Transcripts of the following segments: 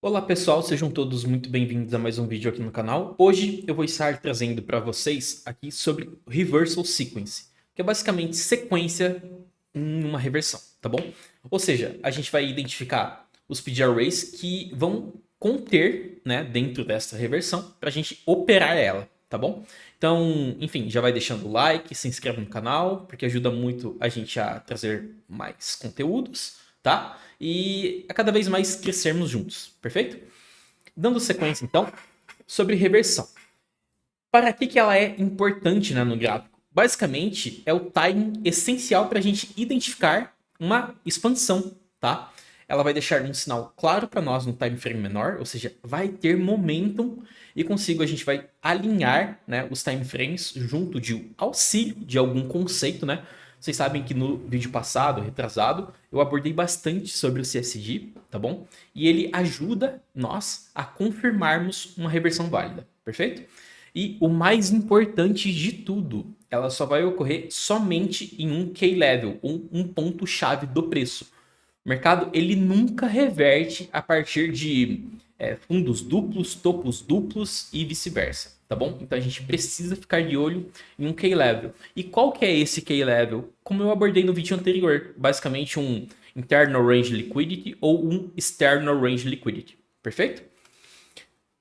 Olá pessoal, sejam todos muito bem-vindos a mais um vídeo aqui no canal. Hoje eu vou estar trazendo para vocês aqui sobre Reversal Sequence, que é basicamente sequência em uma reversão, tá bom? Ou seja, a gente vai identificar os PGRays que vão conter, né, dentro dessa reversão para a gente operar ela, tá bom? Então, enfim, já vai deixando o like, se inscreve no canal, porque ajuda muito a gente a trazer mais conteúdos, tá? E a cada vez mais crescermos juntos, perfeito? Dando sequência, então, sobre reversão. Para que ela é importante, né, no gráfico? Basicamente, é o timing essencial para a gente identificar uma expansão, tá? Ela vai deixar um sinal claro para nós no time frame menor, ou seja, vai ter momentum e consigo a gente vai alinhar, né, os time frames junto de auxílio de algum conceito, né? Vocês sabem que no vídeo passado, retrasado, eu abordei bastante sobre o CSG, tá bom? E ele ajuda nós a confirmarmos uma reversão válida, perfeito? E o mais importante de tudo, ela só vai ocorrer somente em um key level, um ponto-chave do preço. O mercado ele nunca reverte a partir de fundos duplos, topos duplos e vice-versa, tá bom? Então a gente precisa ficar de olho em um key level. E qual que é esse key level? Como eu abordei no vídeo anterior, basicamente um internal range liquidity ou um external range liquidity, perfeito?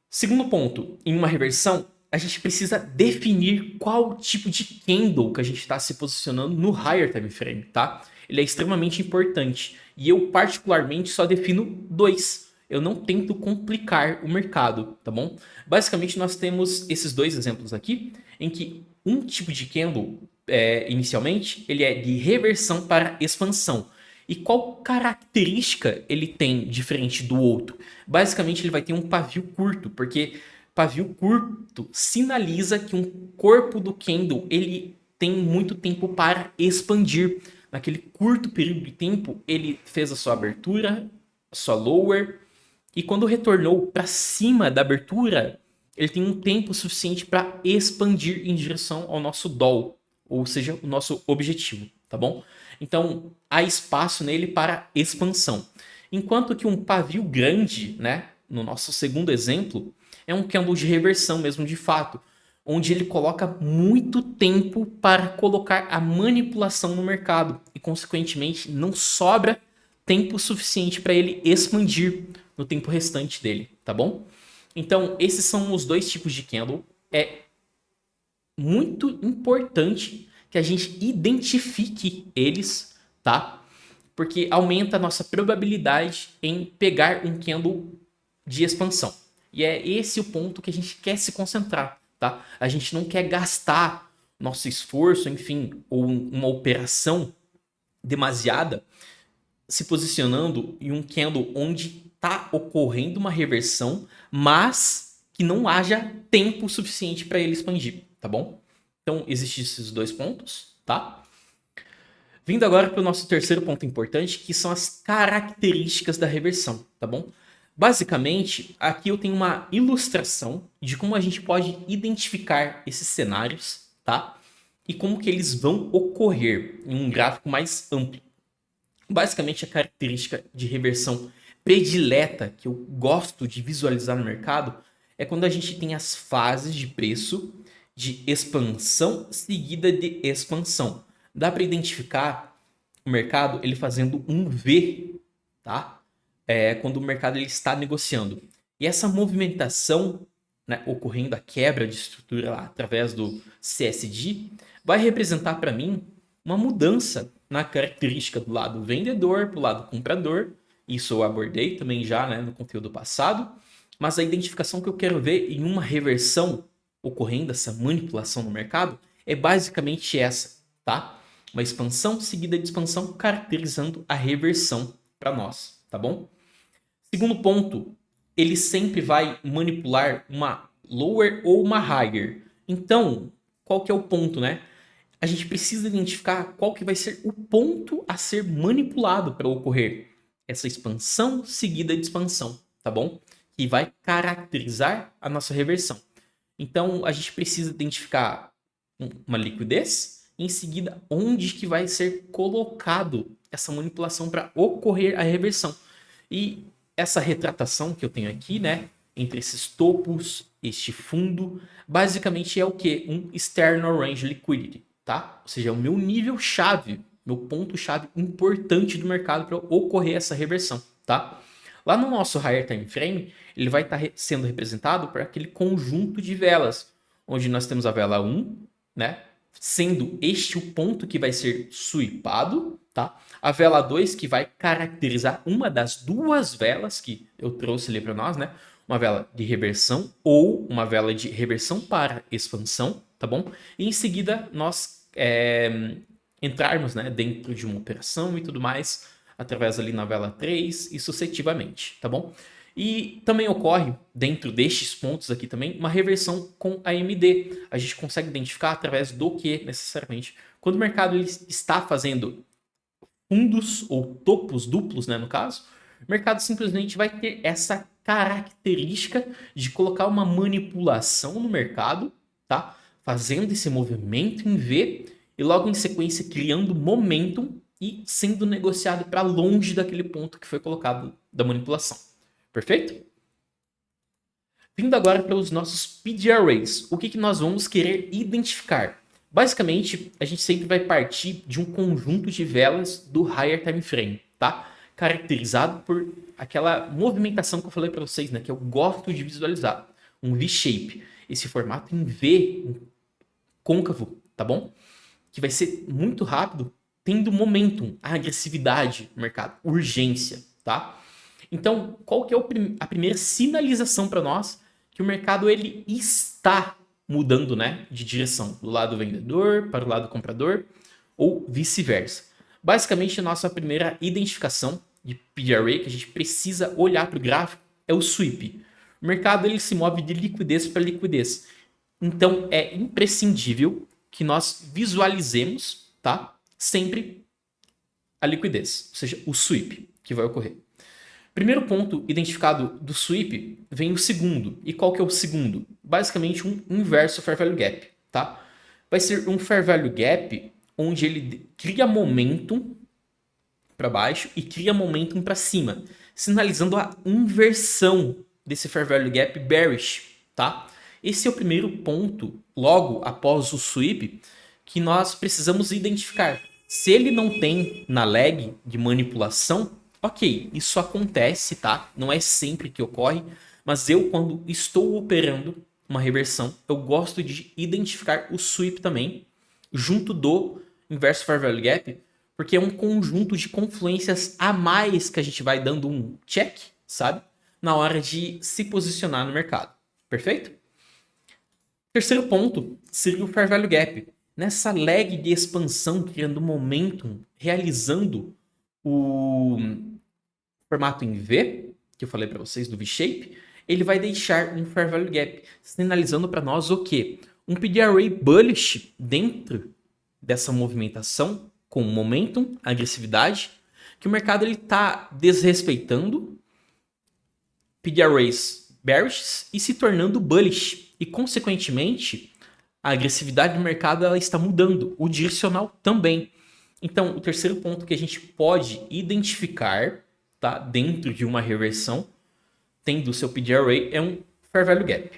Segundo ponto, em uma reversão, a gente precisa definir qual tipo de candle que a gente está se posicionando no higher time frame, tá? Ele é extremamente importante e eu particularmente só defino dois. Eu não tento complicar o mercado, tá bom? Basicamente nós temos esses dois exemplos aqui, em que um tipo de candle, inicialmente, ele é de reversão para expansão. E qual característica ele tem diferente do outro? Basicamente, ele vai ter um pavio curto, porque pavio curto sinaliza que um corpo do candle ele tem muito tempo para expandir. Naquele curto período de tempo, ele fez a sua abertura, a sua lower, e quando retornou para cima da abertura, ele tem um tempo suficiente para expandir em direção ao nosso doll, ou seja, o nosso objetivo, tá bom? Então, há espaço nele para expansão. Enquanto que um pavio grande, né, no nosso segundo exemplo, é um candle de reversão mesmo de fato, onde ele coloca muito tempo para colocar a manipulação no mercado e, consequentemente, não sobra tempo suficiente para ele expandir no tempo restante dele, tá bom? Então, esses são os dois tipos de candle. É muito importante que a gente identifique eles, tá? Porque aumenta a nossa probabilidade em pegar um candle de expansão. E é esse o ponto que a gente quer se concentrar, tá? A gente não quer gastar nosso esforço, enfim, ou uma operação demasiada se posicionando em um candle onde está ocorrendo uma reversão, mas que não haja tempo suficiente para ele expandir, tá bom? Então, existem esses dois pontos, tá? Vindo agora para o nosso terceiro ponto importante, que são as características da reversão, tá bom? Basicamente, aqui eu tenho uma ilustração de como a gente pode identificar esses cenários, tá? E como que eles vão ocorrer em um gráfico mais amplo. Basicamente, a característica de reversão predileta que eu gosto de visualizar no mercado é quando a gente tem as fases de preço de expansão seguida de expansão. Dá para identificar o mercado ele fazendo um V, tá? Quando o mercado ele está negociando. E essa movimentação, né, ocorrendo a quebra de estrutura lá, através do CSD, vai representar para mim uma mudança na característica do lado vendedor para o lado comprador. Isso eu abordei também já, né, no conteúdo passado. Mas a identificação que eu quero ver em uma reversão ocorrendo, essa manipulação no mercado, é basicamente essa, tá? Uma expansão seguida de expansão caracterizando a reversão para nós, tá bom? Segundo ponto, ele sempre vai manipular uma lower ou uma higher. Então, qual que é o ponto, né? A gente precisa identificar qual que vai ser o ponto a ser manipulado para ocorrer essa expansão seguida de expansão, tá bom? Que vai caracterizar a nossa reversão. Então, a gente precisa identificar uma liquidez, em seguida, onde que vai ser colocado essa manipulação para ocorrer a reversão. E essa retratação que eu tenho aqui, né, entre esses topos, este fundo, basicamente é o que? Um external range liquidity, tá? Ou seja, é o meu nível chave, meu ponto chave importante do mercado para ocorrer essa reversão, tá? Lá no nosso higher time frame, ele vai estar sendo representado por aquele conjunto de velas, onde nós temos a vela 1, né, sendo este o ponto que vai ser sweepado, tá? A vela 2 que vai caracterizar uma das duas velas que eu trouxe ali para nós, né? Uma vela de reversão ou uma vela de reversão para expansão, tá bom? E em seguida nós entrarmos, né, dentro de uma operação e tudo mais, através ali na vela 3 e sucessivamente, tá bom? E também ocorre, dentro destes pontos aqui também, uma reversão com a AMD. A gente consegue identificar através do que, necessariamente? Quando o mercado ele está fazendo fundos ou topos duplos, né, no caso, o mercado simplesmente vai ter essa característica de colocar uma manipulação no mercado, tá? Fazendo esse movimento em V e logo em sequência criando momentum e sendo negociado para longe daquele ponto que foi colocado da manipulação. Perfeito? Vindo agora para os nossos PD Arrays, o que nós vamos querer identificar? Basicamente, a gente sempre vai partir de um conjunto de velas do higher time frame, tá? Caracterizado por aquela movimentação que eu falei para vocês, né? Que eu gosto de visualizar. Um V-shape. Esse formato em V, côncavo, tá bom? Que vai ser muito rápido, tendo momentum, agressividade no mercado, urgência, tá? Então, qual que é a primeira sinalização para nós que o mercado ele está mudando, né, de direção do lado vendedor para o lado comprador ou vice-versa? Basicamente, a nossa primeira identificação de PD Array que a gente precisa olhar para o gráfico é o sweep. O mercado ele se move de liquidez para liquidez. Então, é imprescindível que nós visualizemos, tá, sempre a liquidez, ou seja, o sweep que vai ocorrer. Primeiro ponto identificado do sweep, vem o segundo. E qual que é o segundo? Basicamente um inverso Fair Value Gap, tá? Vai ser um Fair Value Gap onde ele cria momentum para baixo e cria momentum para cima, sinalizando a inversão desse Fair Value Gap bearish, tá? Esse é o primeiro ponto, logo após o sweep, que nós precisamos identificar. Se ele não tem na lag de manipulação, ok, isso acontece, tá? Não é sempre que ocorre, mas eu, quando estou operando uma reversão, eu gosto de identificar o sweep também, junto do inverso Fair Value Gap, porque é um conjunto de confluências a mais que a gente vai dando um check, sabe? Na hora de se posicionar no mercado. Perfeito? Terceiro ponto seria o Fair Value Gap. Nessa lag de expansão, criando momentum, realizando o formato em V, que eu falei para vocês do V-shape, ele vai deixar um Fair Value Gap, sinalizando para nós o quê? Um PD Array bullish dentro dessa movimentação com momentum, agressividade, que o mercado está desrespeitando PD Arrays bearish e se tornando bullish. E, consequentemente, a agressividade do mercado ela está mudando, o direcional também. Então, o terceiro ponto que a gente pode identificar, tá, dentro de uma reversão, tendo o seu PD Array, é um Fair Value Gap.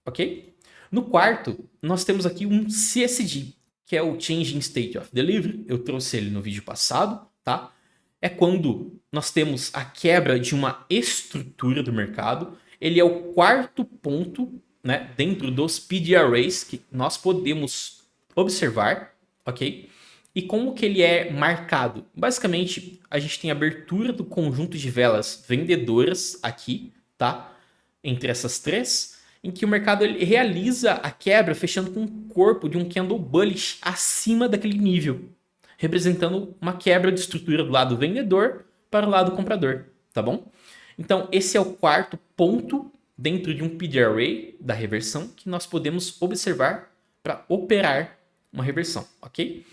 Ok? No quarto, nós temos aqui um CSD, que é o Changing State of Delivery. Eu trouxe ele no vídeo passado, tá? É quando nós temos a quebra de uma estrutura do mercado. Ele é o quarto ponto, né, dentro dos PD Arrays que nós podemos observar, ok? E como que ele é marcado? Basicamente, a gente tem a abertura do conjunto de velas vendedoras aqui, tá? Entre essas três, em que o mercado ele realiza a quebra fechando com um corpo de um candle bullish acima daquele nível, representando uma quebra de estrutura do lado vendedor para o lado comprador, tá bom? Então, esse é o quarto ponto dentro de um PD Array da reversão que nós podemos observar para operar uma reversão, ok?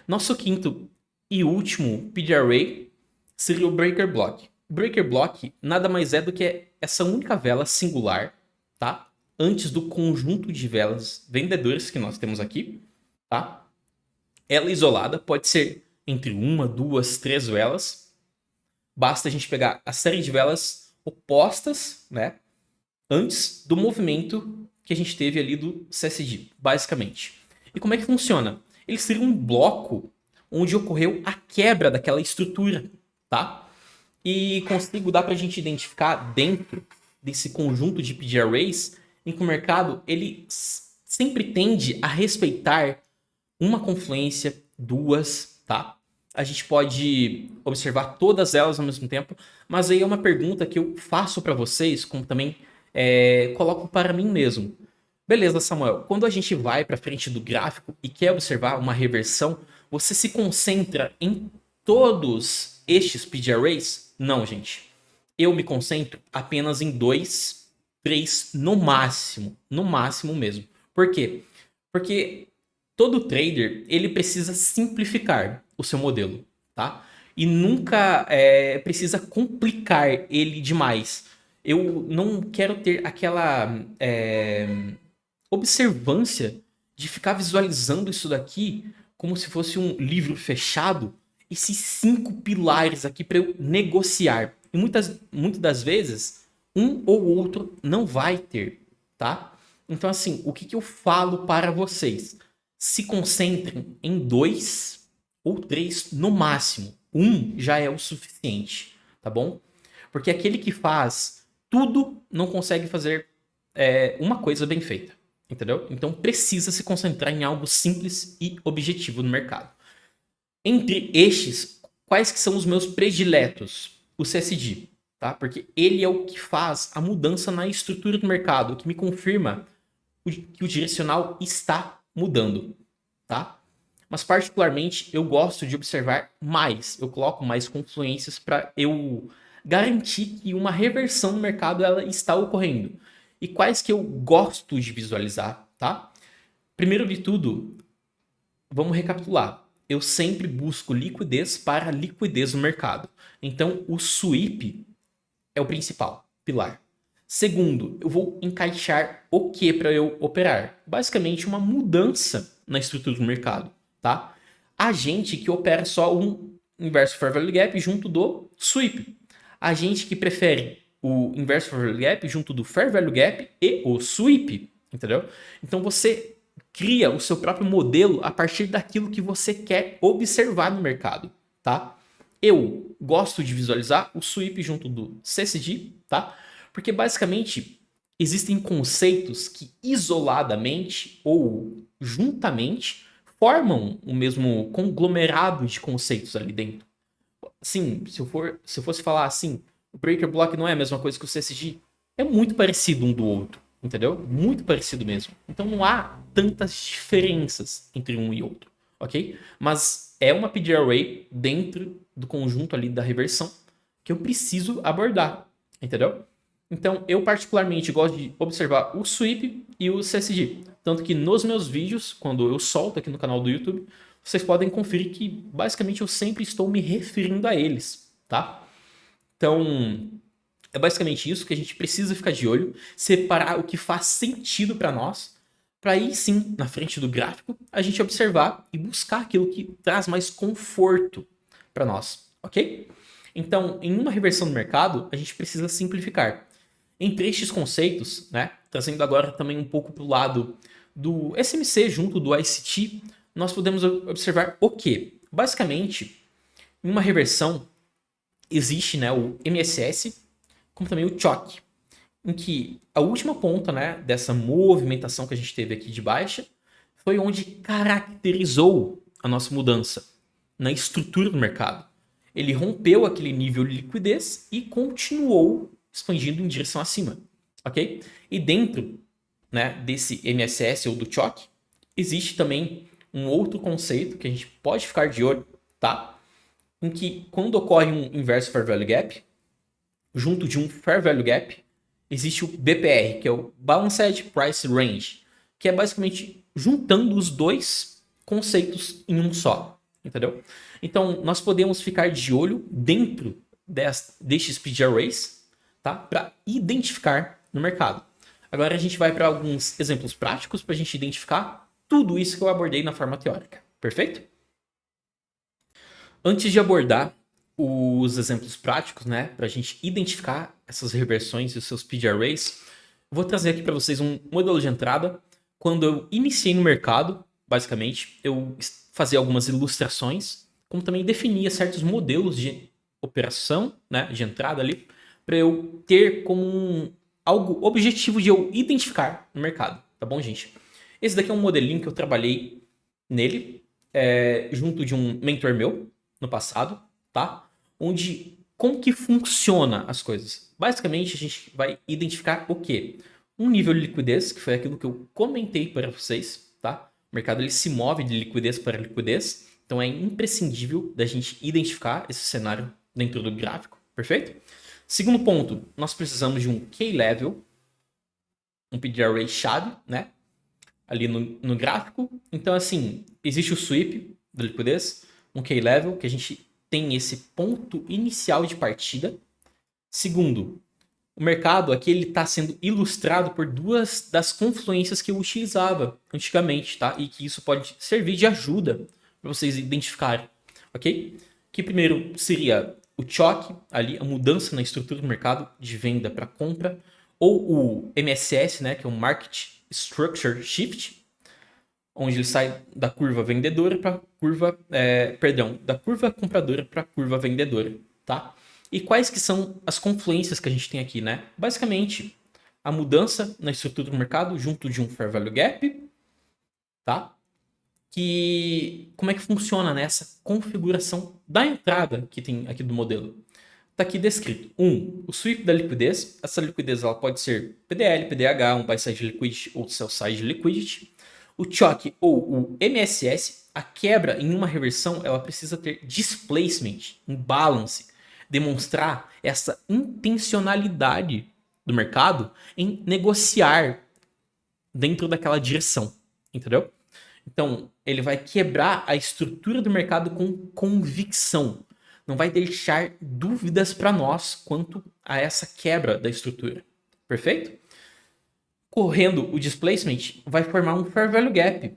Nosso quinto e último PD Array seria o Breaker Block. Breaker Block nada mais é do que essa única vela singular, tá? Antes do conjunto de velas vendedoras que nós temos aqui, tá? Ela isolada pode ser entre uma, duas, três velas, basta a gente pegar a série de velas opostas, né, antes do movimento que a gente teve ali do CSD, basicamente. E como é que funciona? Ele seria um bloco onde ocorreu a quebra daquela estrutura, tá? E consigo dar para a gente identificar dentro desse conjunto de PD arrays em que o mercado ele sempre tende a respeitar uma confluência, duas, tá? A gente pode observar todas elas ao mesmo tempo, mas aí é uma pergunta que eu faço para vocês, como também coloco para mim mesmo. Beleza, Samuel. Quando a gente vai para frente do gráfico e quer observar uma reversão, você se concentra em todos estes PD arrays? Não, gente. Eu me concentro apenas em dois, três no máximo mesmo. Por quê? Porque todo trader ele precisa simplificar o seu modelo, tá? E nunca precisa complicar ele demais. Eu não quero ter aquela observância de ficar visualizando isso daqui como se fosse um livro fechado, esses 5 pilares aqui para eu negociar. E muitas das vezes, um ou outro não vai ter, tá? Então, assim, o que eu falo para vocês? Se concentrem em 2 ou 3 no máximo. Um já é o suficiente, tá bom? Porque aquele que faz tudo não consegue fazer uma coisa bem feita, entendeu? Então precisa se concentrar em algo simples e objetivo no mercado. Entre estes, quais que são os meus prediletos? O CSD, tá? Porque ele é o que faz a mudança na estrutura do mercado, que me confirma que o direcional está mudando, tá? Mas particularmente eu gosto de observar mais, eu coloco mais confluências para eu garantir que uma reversão no mercado ela está ocorrendo. E quais que eu gosto de visualizar, tá? Primeiro de tudo, vamos recapitular. Eu sempre busco liquidez para liquidez no mercado. Então, o sweep é o principal pilar. Segundo, eu vou encaixar o que para eu operar? Basicamente, uma mudança na estrutura do mercado, tá? A gente que opera só um inverso fair value gap junto do sweep. A gente que prefere o inverso fair value gap junto do fair value gap e o sweep, entendeu? Então você cria o seu próprio modelo a partir daquilo que você quer observar no mercado, tá? Eu gosto de visualizar o sweep junto do CSD, tá? Porque basicamente existem conceitos que isoladamente ou juntamente formam o mesmo conglomerado de conceitos ali dentro. Sim, se eu fosse falar assim, o Breaker Block não é a mesma coisa que o CSG, é muito parecido um do outro, entendeu? Muito parecido mesmo. Então não há tantas diferenças entre um e outro, ok? Mas é uma PD Array dentro do conjunto ali da reversão que eu preciso abordar, entendeu? Então eu particularmente gosto de observar o sweep e o CSG. Tanto que nos meus vídeos, quando eu solto aqui no canal do YouTube, vocês podem conferir que basicamente eu sempre estou me referindo a eles, tá? Então, é basicamente isso que a gente precisa ficar de olho, separar o que faz sentido para nós, para aí sim, na frente do gráfico, a gente observar e buscar aquilo que traz mais conforto para nós, ok? Então, em uma reversão do mercado, a gente precisa simplificar. Entre estes conceitos, né, trazendo agora também um pouco para o lado do SMC junto do ICT, nós podemos observar o que? Basicamente, em uma reversão, existe, né, o MSS, como também o choque, em que a última ponta, né, dessa movimentação que a gente teve aqui de baixa foi onde caracterizou a nossa mudança na estrutura do mercado. Ele rompeu aquele nível de liquidez e continuou expandindo em direção acima, ok? E dentro, né, desse MSS ou do choque, existe também um outro conceito que a gente pode ficar de olho, tá? Em que quando ocorre um inverso fair value gap, junto de um fair value gap, existe o BPR, que é o Balanced Price Range, que é basicamente juntando os dois conceitos em um só, entendeu? Então, nós podemos ficar de olho dentro destes PD arrays, tá? Para identificar no mercado. Agora a gente vai para alguns exemplos práticos para a gente identificar tudo isso que eu abordei na forma teórica. Perfeito? Antes de abordar os exemplos práticos, né, para a gente identificar essas reversões e os seus PD Arrays, eu vou trazer aqui para vocês um modelo de entrada. Quando eu iniciei no mercado, basicamente, eu fazia algumas ilustrações, como também definia certos modelos de operação, né, de entrada ali, para eu ter como algo objetivo de eu identificar no mercado, tá bom, gente? Esse daqui é um modelinho que eu trabalhei nele, junto de um mentor meu no passado, tá? Onde como que funciona as coisas? Basicamente, a gente vai identificar o quê? Um nível de liquidez, que foi aquilo que eu comentei para vocês, tá? O mercado ele se move de liquidez para liquidez, então é imprescindível da gente identificar esse cenário dentro do gráfico, perfeito? Segundo ponto, nós precisamos de um key level, um PD array chave, né? Ali no gráfico. Então, assim, existe o sweep da liquidez, um key level, que a gente tem esse ponto inicial de partida. Segundo, o mercado aqui ele está sendo ilustrado por duas das confluências que eu utilizava antigamente, tá? E que isso pode servir de ajuda para vocês identificarem, ok? Que primeiro seria o choque, ali, a mudança na estrutura do mercado de venda para compra, ou o MSS, né, que é o Market Structure Shift, onde ele sai da curva vendedora para curva, da curva compradora para curva vendedora, tá? E quais que são as confluências que a gente tem aqui, né? Basicamente, a mudança na estrutura do mercado junto de um Fair Value Gap, tá? Que como é que funciona nessa configuração da entrada que tem aqui do modelo? Está aqui descrito. O sweep da liquidez. Essa liquidez ela pode ser PDL, PDH, um buy side liquidity ou sell side liquidity. O choque ou o MSS, a quebra em uma reversão, ela precisa ter displacement, um balance, demonstrar essa intencionalidade do mercado em negociar dentro daquela direção, entendeu? Então, ele vai quebrar a estrutura do mercado com convicção. Não vai deixar dúvidas para nós quanto a essa quebra da estrutura. Perfeito? Correndo o displacement, vai formar um Fair Value Gap.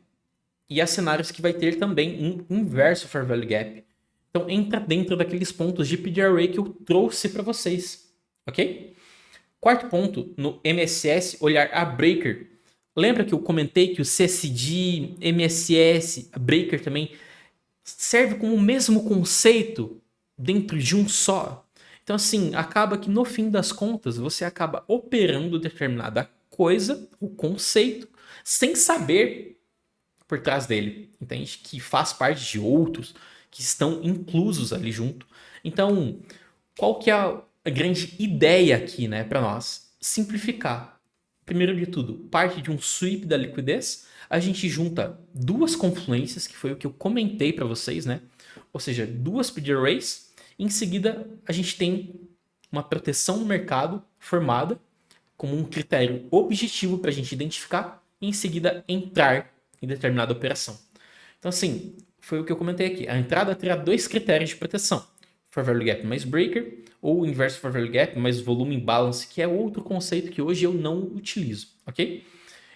E há cenários que vai ter também um inverso Fair Value Gap. Então, entra dentro daqueles pontos de PD Array que eu trouxe para vocês. Ok? Quarto ponto, no MSS, olhar a breaker. Lembra que eu comentei que o CSD, MSS, a breaker também serve como o mesmo conceito dentro de um só? Então, assim, acaba que no fim das contas você acaba operando determinada coisa, o conceito, sem saber por trás dele, entende? Que faz parte de outros que estão inclusos ali junto. Então, qual que é a grande ideia aqui, né, para nós? Simplificar. Primeiro de tudo, parte de um sweep da liquidez, a gente junta duas confluências, que foi o que eu comentei para vocês, né? Ou seja, duas PD arrays. Em seguida, a gente tem uma proteção no mercado formada como um critério objetivo para a gente identificar e em seguida entrar em determinada operação. Então, assim, foi o que eu comentei aqui. A entrada terá dois critérios de proteção. Fair Value Gap mais Breaker, ou o inverso Fair Value Gap mais Volume Imbalance, que é outro conceito que hoje eu não utilizo, ok?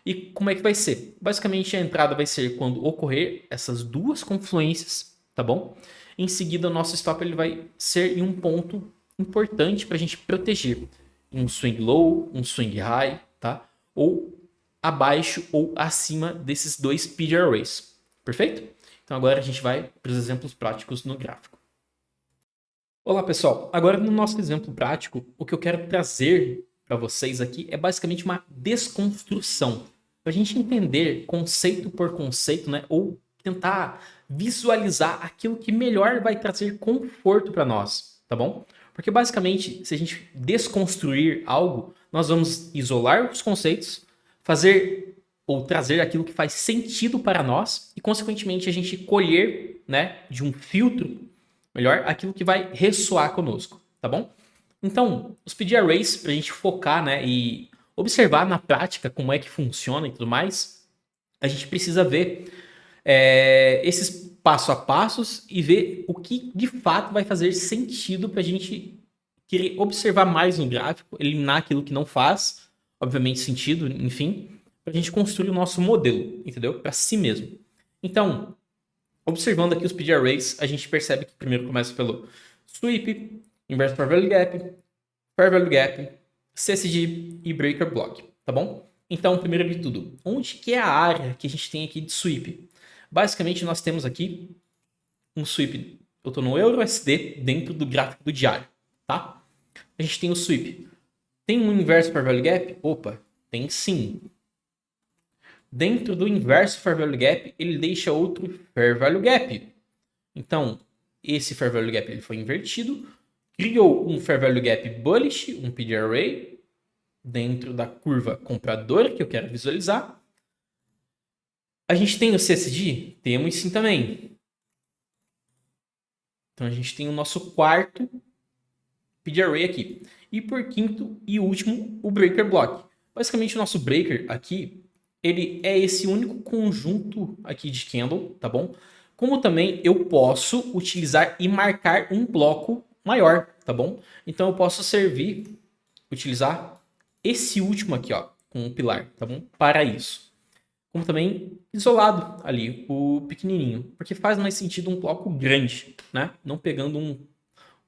E como é que vai ser? Basicamente, a entrada vai ser quando ocorrer essas duas confluências, tá bom? Em seguida, o nosso stop ele vai ser em um ponto importante para a gente proteger. Um swing low, um swing high, tá? Ou abaixo ou acima desses dois PD arrays. Perfeito? Então agora a gente vai para os exemplos práticos no gráfico. Olá pessoal, agora no nosso exemplo prático, o que eu quero trazer para vocês aqui é basicamente uma desconstrução. Para a gente entender conceito por conceito, né? Ou tentar visualizar aquilo que melhor vai trazer conforto para nós, tá bom? Porque basicamente, se a gente desconstruir algo, nós vamos isolar os conceitos, fazer ou trazer aquilo que faz sentido para nós e, consequentemente, a gente colher, né, de um filtro melhor aquilo que vai ressoar conosco, tá bom? Então, os PD Arrays, para a gente focar, né, e observar na prática como é que funciona e tudo mais, a gente precisa ver esses passo a passos e ver o que de fato vai fazer sentido para a gente querer observar mais no gráfico, eliminar aquilo que não faz, obviamente, sentido, enfim, para a gente construir o nosso modelo, entendeu? Para si mesmo. Então, observando aqui os PD Arrays, a gente percebe que primeiro começa pelo sweep, inverse fair value gap, CSG e breaker block, tá bom? Então, primeiro de tudo, onde que é a área que a gente tem aqui de sweep? Basicamente, nós temos aqui um sweep, eu estou no EURUSD dentro do gráfico do diário, tá? A gente tem o sweep. Tem um inverso fair value gap? Opa, tem sim. Dentro do inverso fair value gap, ele deixa outro fair value gap. Então, esse fair value gap ele foi invertido, criou um fair value gap bullish, um PD array, dentro da curva compradora que eu quero visualizar. A gente tem o CSD? Temos sim também. Então, a gente tem o nosso quarto PD array aqui. E por quinto e último, o breaker block. Basicamente, o nosso breaker aqui, ele é esse único conjunto aqui de candle, tá bom? Como também eu posso utilizar e marcar um bloco maior, tá bom? Então eu posso utilizar esse último aqui, ó, com um pilar, tá bom? Para isso. Como também isolado ali, o pequenininho, porque faz mais sentido um bloco grande, né? Não pegando um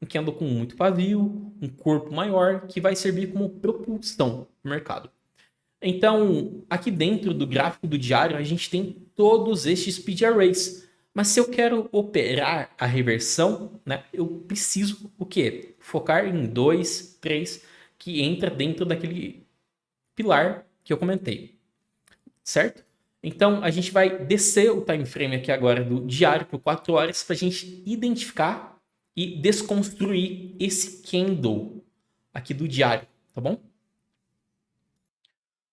candle com muito pavio, um corpo maior, que vai servir como propulsão no mercado. Então, aqui dentro do gráfico do diário, a gente tem todos estes speed arrays. Mas se eu quero operar a reversão, né, eu preciso o quê? Focar em 2, 3, que entra dentro daquele pilar que eu comentei. Certo? Então, a gente vai descer o time frame aqui agora do diário por 4 horas para a gente identificar e desconstruir esse candle aqui do diário, tá bom?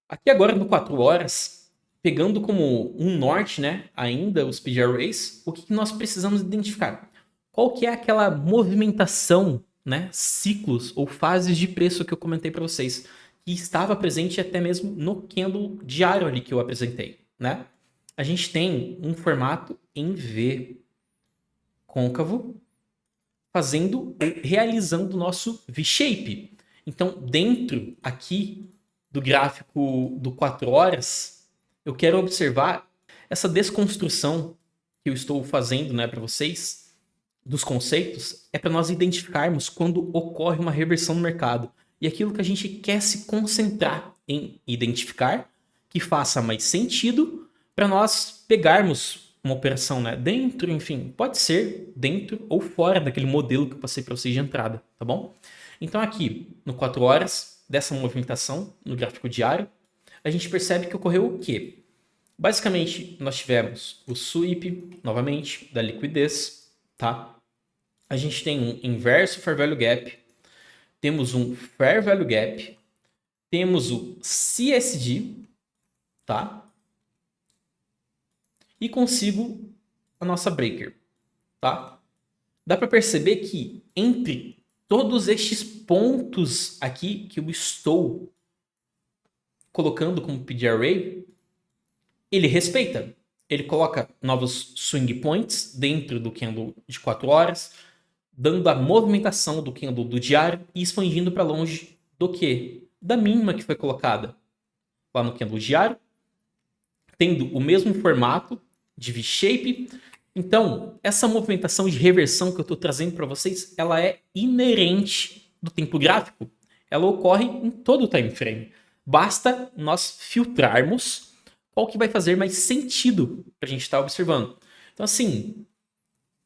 Aqui agora no 4 horas, pegando como um norte, né, ainda os speed arrays, o que nós precisamos identificar? Qual que é aquela movimentação, né, ciclos ou fases de preço que eu comentei para vocês, que estava presente até mesmo no candle diário ali que eu apresentei, né? A gente tem um formato em V côncavo, realizando o nosso V-shape. Então, dentro aqui do gráfico do 4 horas, eu quero observar essa desconstrução que eu estou fazendo, né, para vocês, dos conceitos, é para nós identificarmos quando ocorre uma reversão no mercado. E aquilo que a gente quer se concentrar em identificar, que faça mais sentido para nós pegarmos uma operação, né, dentro, enfim, pode ser dentro ou fora daquele modelo que eu passei para vocês de entrada, tá bom? Então aqui, no 4 horas, dessa movimentação no gráfico diário, a gente percebe que ocorreu o quê? Basicamente, nós tivemos o sweep, novamente, da liquidez, tá? A gente tem um inverso fair value gap, temos um fair value gap, temos o CSG, tá? E consigo a nossa breaker, tá? Dá para perceber que entre todos estes pontos aqui que eu estou colocando como PD array, ele respeita. Ele coloca novos swing points dentro do candle de 4 horas, dando a movimentação do candle do diário e expandindo para longe do que? Da mínima que foi colocada lá no candle diário, tendo o mesmo formato de V-shape. Então, essa movimentação de reversão que eu estou trazendo para vocês, ela é inerente do tempo gráfico. Ela ocorre em todo o time frame. Basta nós filtrarmos qual que vai fazer mais sentido para a gente estar observando. Então, assim,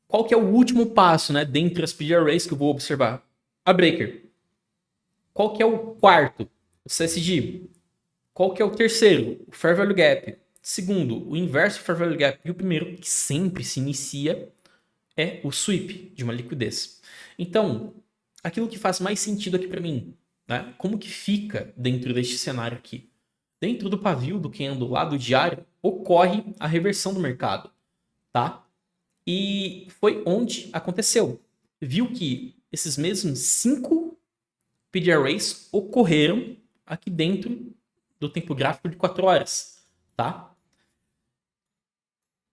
qual que é o último passo, né, dentre as speed arrays que eu vou observar? A breaker. Qual que é o quarto? O CSG. Qual que é o terceiro? O fair value gap. Segundo, o inverso fair value gap. E o primeiro, que sempre se inicia, é o sweep de uma liquidez. Então, aquilo que faz mais sentido aqui para mim, né? Como que fica dentro deste cenário aqui? Dentro do pavio do candle lá do diário, ocorre a reversão do mercado, tá? E foi onde aconteceu. Viu que esses mesmos 5 PD arrays ocorreram aqui dentro do tempo gráfico de 4 horas, tá?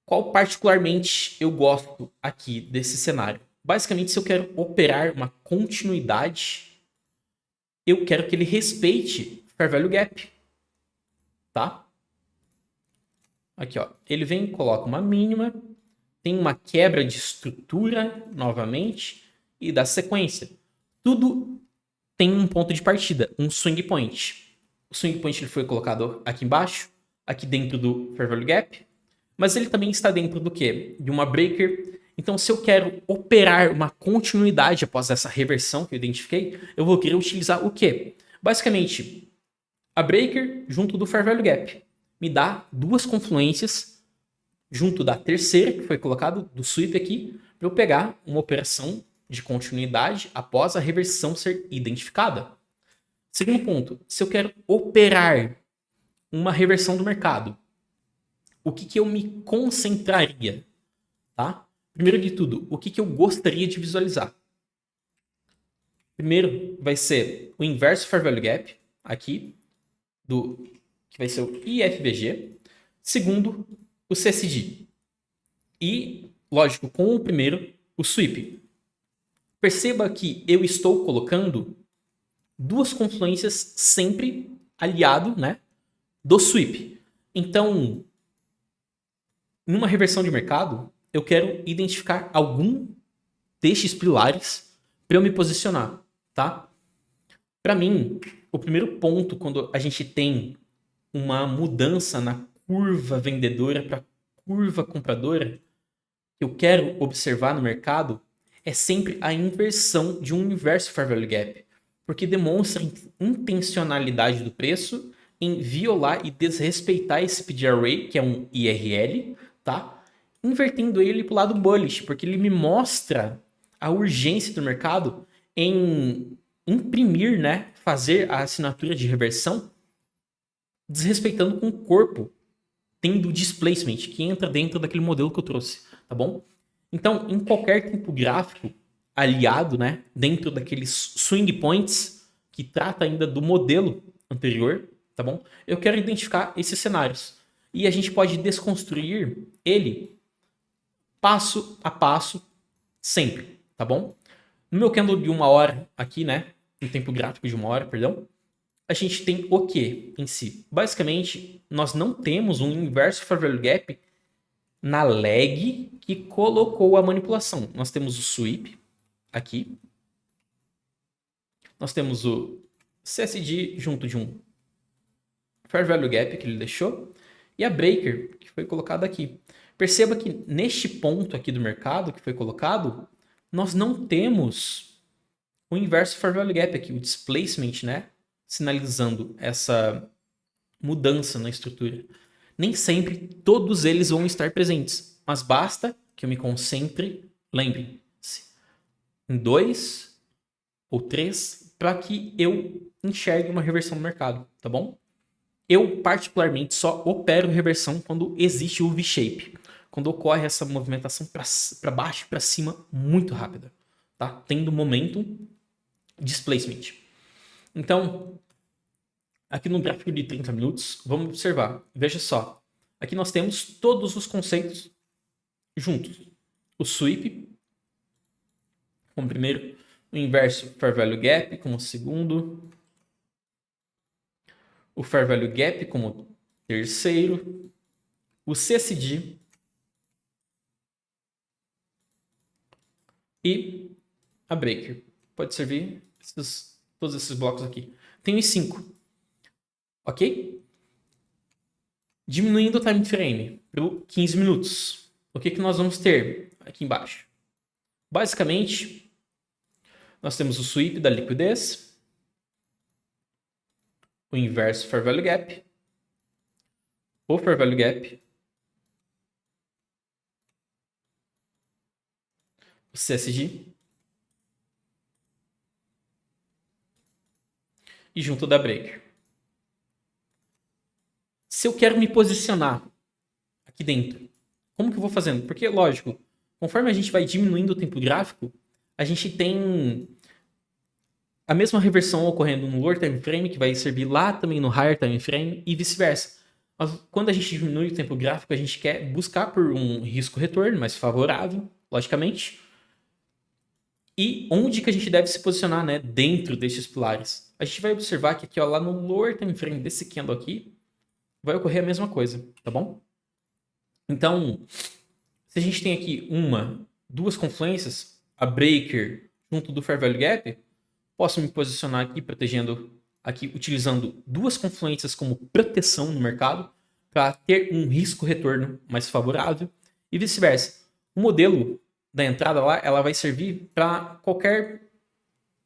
Qual particularmente eu gosto aqui desse cenário? Basicamente, se eu quero operar uma continuidade, eu quero que ele respeite Fair Value Gap, tá? Aqui, ó, ele vem, coloca uma mínima, tem uma quebra de estrutura novamente e da sequência. Tudo tem um ponto de partida, um swing point. O swing point ele foi colocado aqui embaixo, aqui dentro do Fair Value Gap, mas ele também está dentro do quê? De uma breaker. Então, se eu quero operar uma continuidade após essa reversão que eu identifiquei, eu vou querer utilizar o quê? Basicamente, a breaker junto do Fair Value Gap me dá duas confluências junto da terceira que foi colocado, do sweep aqui, para eu pegar uma operação de continuidade após a reversão ser identificada. Segundo ponto, se eu quero operar uma reversão do mercado, o que eu me concentraria? Tá? Primeiro de tudo, o que eu gostaria de visualizar? Primeiro vai ser o inverso Fair Value Gap, aqui, que vai ser o IFVG. Segundo, o CSD. E, lógico, com o primeiro, o sweep. Perceba que eu estou colocando duas confluências sempre aliado, né, do sweep. Então, numa reversão de mercado, eu quero identificar algum destes pilares para eu me posicionar, tá? Para mim, o primeiro ponto quando a gente tem uma mudança na curva vendedora para curva compradora, que eu quero observar no mercado, é sempre a inversão de um inverso Fair Value Gap, porque demonstra intencionalidade do preço em violar e desrespeitar esse PD Array, que é um IRL, tá? Invertendo ele para o lado bullish, porque ele me mostra a urgência do mercado em imprimir, né, fazer a assinatura de reversão desrespeitando com o corpo, tendo displacement, que entra dentro daquele modelo que eu trouxe, tá bom? Então, em qualquer tempo gráfico aliado, né, dentro daqueles swing points que trata ainda do modelo anterior, tá bom? Eu quero identificar esses cenários. E a gente pode desconstruir ele passo a passo, sempre, tá bom? No meu candle de 1 hora aqui, né, no tempo gráfico de 1 hora, perdão, a gente tem o que em si? Basicamente, nós não temos um inverso Fair Value Gap na lag que colocou a manipulação. Nós temos o sweep aqui. Nós temos o CSD junto de um Fair Value Gap que ele deixou e a breaker que foi colocada aqui. Perceba que neste ponto aqui do mercado que foi colocado, nós não temos o inverso Fair Value Gap aqui, o displacement, né? Sinalizando essa mudança na estrutura. Nem sempre todos eles vão estar presentes, mas basta que eu me concentre, lembrem-se, em 2 ou 3 para que eu enxergue uma reversão no mercado, tá bom? Eu, particularmente, só opero reversão quando existe o V-shape, quando ocorre essa movimentação para baixo e para cima muito rápida, tá? Tendo momentum displacement. Então, aqui no gráfico de 30 minutos, vamos observar. Veja só. Aqui nós temos todos os conceitos juntos. O sweep, como primeiro. O inverso Fair Value Gap, como segundo. O Fair Value Gap, como terceiro. O CSD. E a breaker. Pode servir todos esses blocos aqui. Tem os 5. Ok? Diminuindo o time frame para 15 minutos. O que nós vamos ter aqui embaixo? Basicamente, nós temos o sweep da liquidez, o inverso Fair Value Gap, o Fair Value Gap, o CSD e junto da breaker. Se eu quero me posicionar aqui dentro, como que eu vou fazendo? Porque, lógico, conforme a gente vai diminuindo o tempo gráfico, a gente tem a mesma reversão ocorrendo no lower time frame, que vai servir lá também no higher time frame, e vice-versa. Mas quando a gente diminui o tempo gráfico, a gente quer buscar por um risco-retorno mais favorável, logicamente. E onde que a gente deve se posicionar, né, dentro destes pilares? A gente vai observar que aqui, ó, lá no lower time frame desse candle aqui, vai ocorrer a mesma coisa, tá bom? Então, se a gente tem aqui duas confluências, a breaker junto do Fair Value Gap, posso me posicionar aqui protegendo, aqui utilizando duas confluências como proteção no mercado para ter um risco-retorno mais favorável e vice-versa. O modelo da entrada lá, ela vai servir para qualquer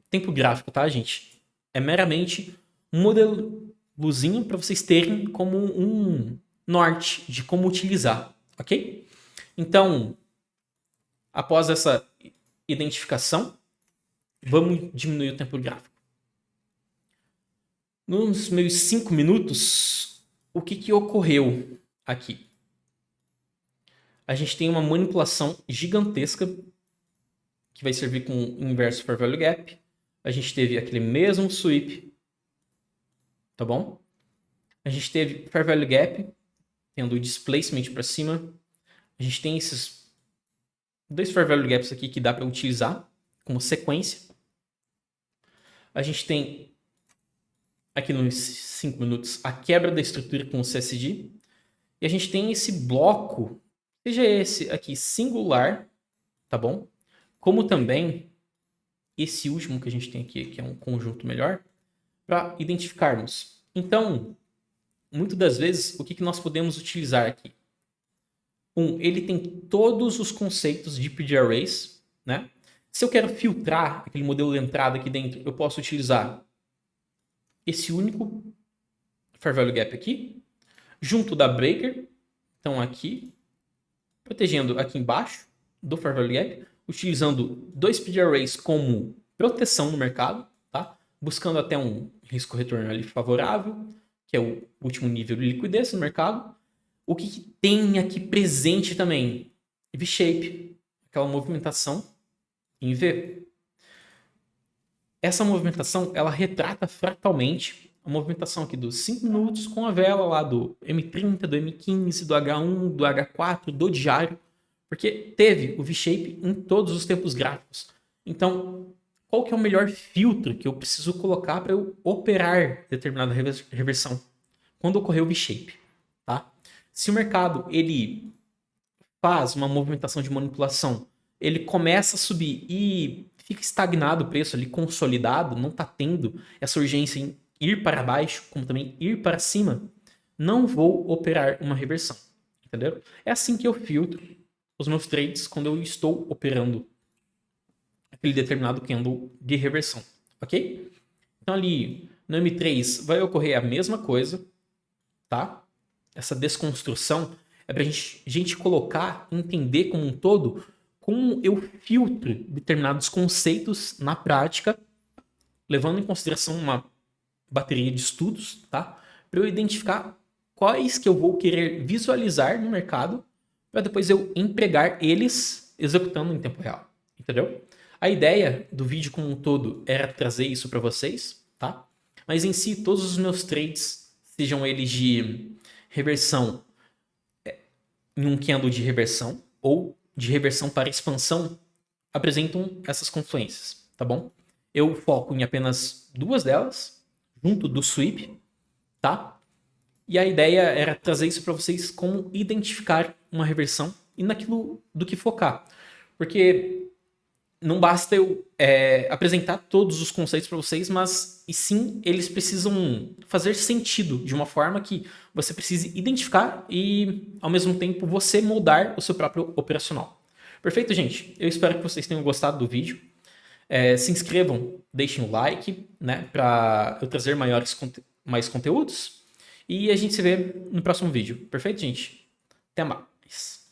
tempo gráfico, tá, gente? É meramente um modelozinho para vocês terem como um norte de como utilizar, ok? Então, após essa identificação, vamos diminuir o tempo gráfico. Nos meus 5 minutos, o que ocorreu aqui? A gente tem uma manipulação gigantesca que vai servir com o inverso Fair Value Gap. A gente teve aquele mesmo sweep, tá bom? A gente teve Fair Value Gap, tendo o displacement para cima. A gente tem esses dois Fair Value Gaps aqui que dá para utilizar como sequência. A gente tem aqui nos 5 minutos a quebra da estrutura com o CSD. E a gente tem esse bloco, seja esse aqui singular, tá bom? Como também esse último que a gente tem aqui, que é um conjunto melhor, para identificarmos. Então, muitas das vezes, o que nós podemos utilizar aqui? Ele tem todos os conceitos de PD Arrays, né? Se eu quero filtrar aquele modelo de entrada aqui dentro, eu posso utilizar esse único Fair Value Gap aqui, junto da Breaker, então aqui, protegendo aqui embaixo do Fair Value Gap, utilizando dois PD Arrays como proteção no mercado, tá? Buscando até um risco-retorno ali favorável, que é o último nível de liquidez no mercado. O que tem aqui presente também? V-shape, aquela movimentação em V. Essa movimentação, ela retrata fractalmente a movimentação aqui dos 5 minutos com a vela lá do M30, do M15, do H1, do H4, do diário, porque teve o V-shape em todos os tempos gráficos. Então, qual que é o melhor filtro que eu preciso colocar para eu operar determinada reversão? Quando ocorreu o V-shape, tá? Se o mercado ele faz uma movimentação de manipulação, ele começa a subir e fica estagnado o preço ali, consolidado, não está tendo essa urgência em ir para baixo, como também ir para cima, não vou operar uma reversão, entendeu? É assim que eu filtro os meus trades quando eu estou operando aquele determinado candle de reversão, ok? Então ali no M3 vai ocorrer a mesma coisa, tá? Essa desconstrução é para a gente colocar, entender como um todo como eu filtro determinados conceitos na prática, levando em consideração uma bateria de estudos, tá? Para eu identificar quais que eu vou querer visualizar no mercado, para depois eu empregar eles executando em tempo real, entendeu? A ideia do vídeo como um todo era trazer isso para vocês, tá? Mas em si, todos os meus trades, sejam eles de reversão em um candle de reversão ou de reversão para expansão, apresentam essas confluências, tá bom? Eu foco em apenas duas delas, junto do sweep, tá? E a ideia era trazer isso para vocês como identificar uma reversão e naquilo do que focar. Porque não basta eu apresentar todos os conceitos para vocês, mas e sim eles precisam fazer sentido de uma forma que você precise identificar e, ao mesmo tempo, você moldar o seu próprio operacional. Perfeito, gente? Eu espero que vocês tenham gostado do vídeo. Se inscrevam, deixem o like, né, para eu trazer mais conteúdos. E a gente se vê no próximo vídeo. Perfeito, gente? Até mais.